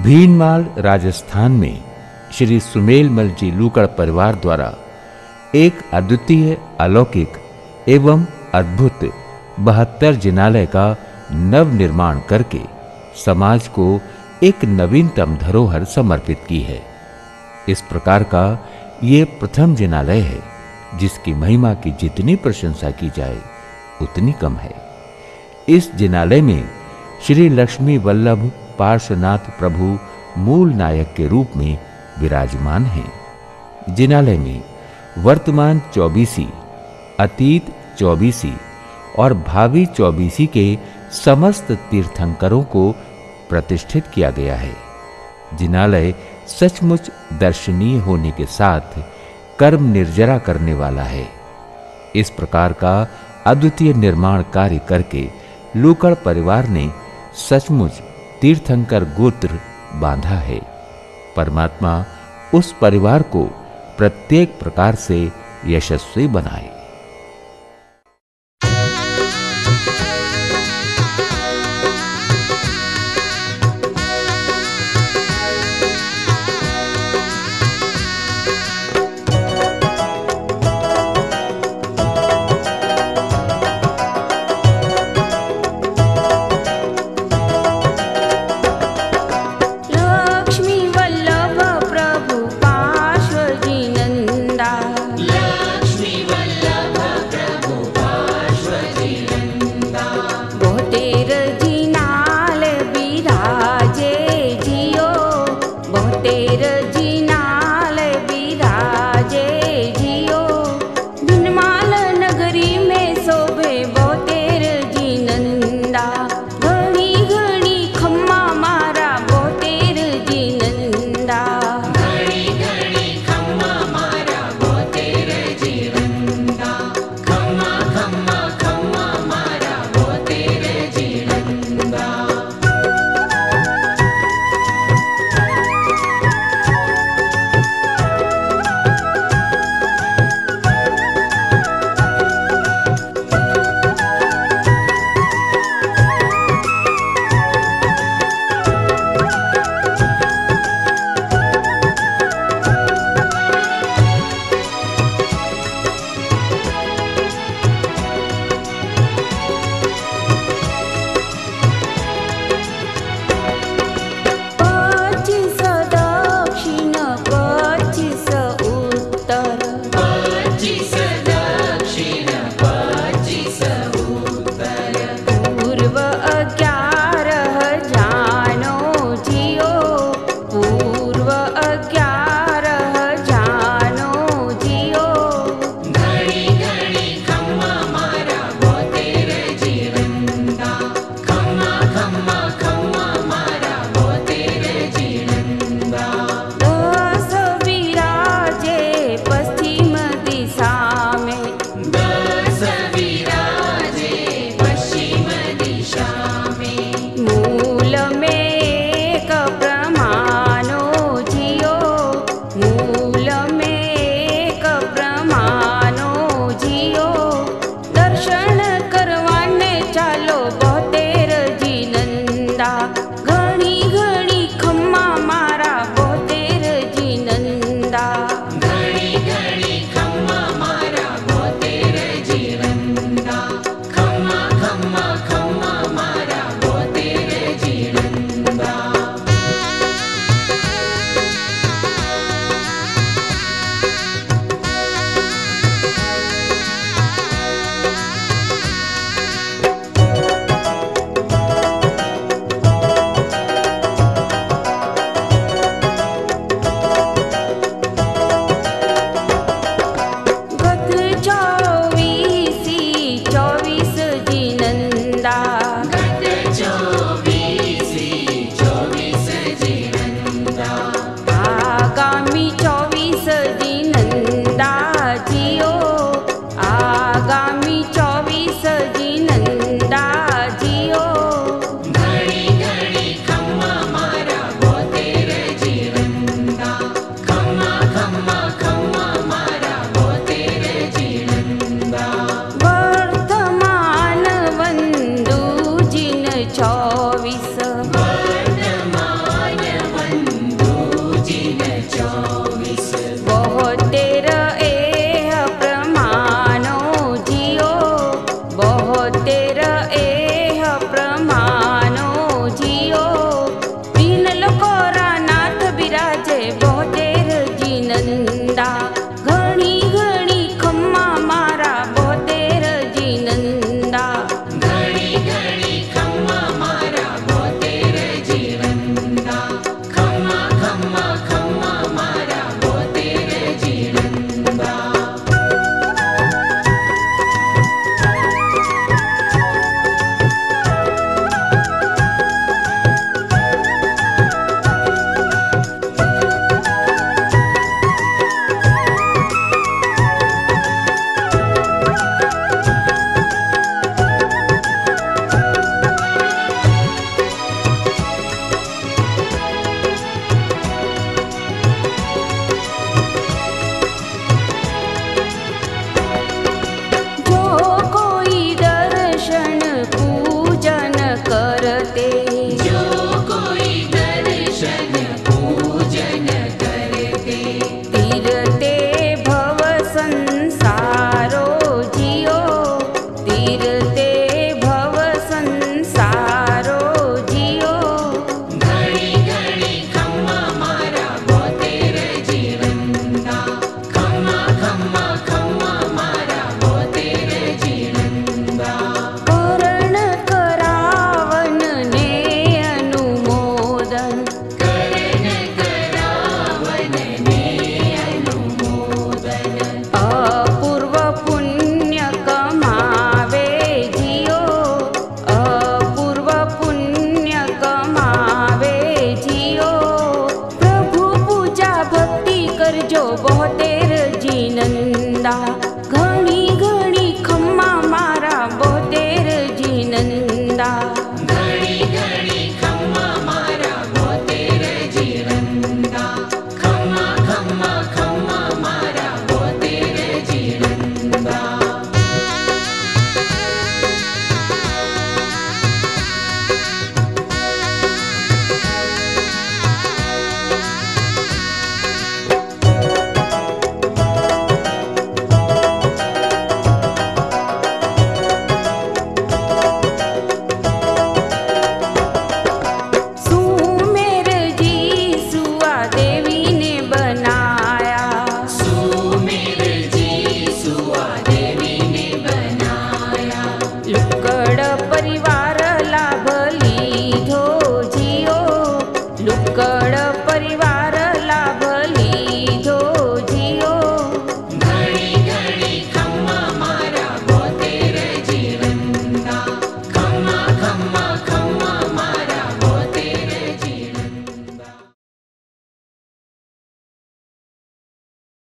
भीनमाल राजस्थान में श्री सुमेलमल जी लूकड़ परिवार द्वारा एक अद्वितीय, अलौकिक एवं अद्भुत 72 जिनालय का नव निर्माण करके समाज को एक नवीनतम धरोहर समर्पित की है। इस प्रकार का ये प्रथम जिनालय है जिसकी महिमा की जितनी प्रशंसा की जाए उतनी कम है। इस जिनालय में श्री लक्ष्मी वल्लभ पार्श्वनाथ प्रभु मूल नायक के रूप में विराजमान हैं। जिनालय में वर्तमान 24, अतीत 24 और भावी 24 के समस्त तीर्थंकरों को प्रतिष्ठित किया गया है। जिनालय सचमुच दर्शनीय होने के साथ कर्म निर्जरा करने वाला है। इस प्रकार का अद्वितीय निर्माण कार्य करके लूकड़ परिवार ने सचमुच तीर्थंकर गोत्र बांधा है। परमात्मा उस परिवार को प्रत्येक प्रकार से यशस्वी बनाए। लक्ष्मी वल्लभ पिता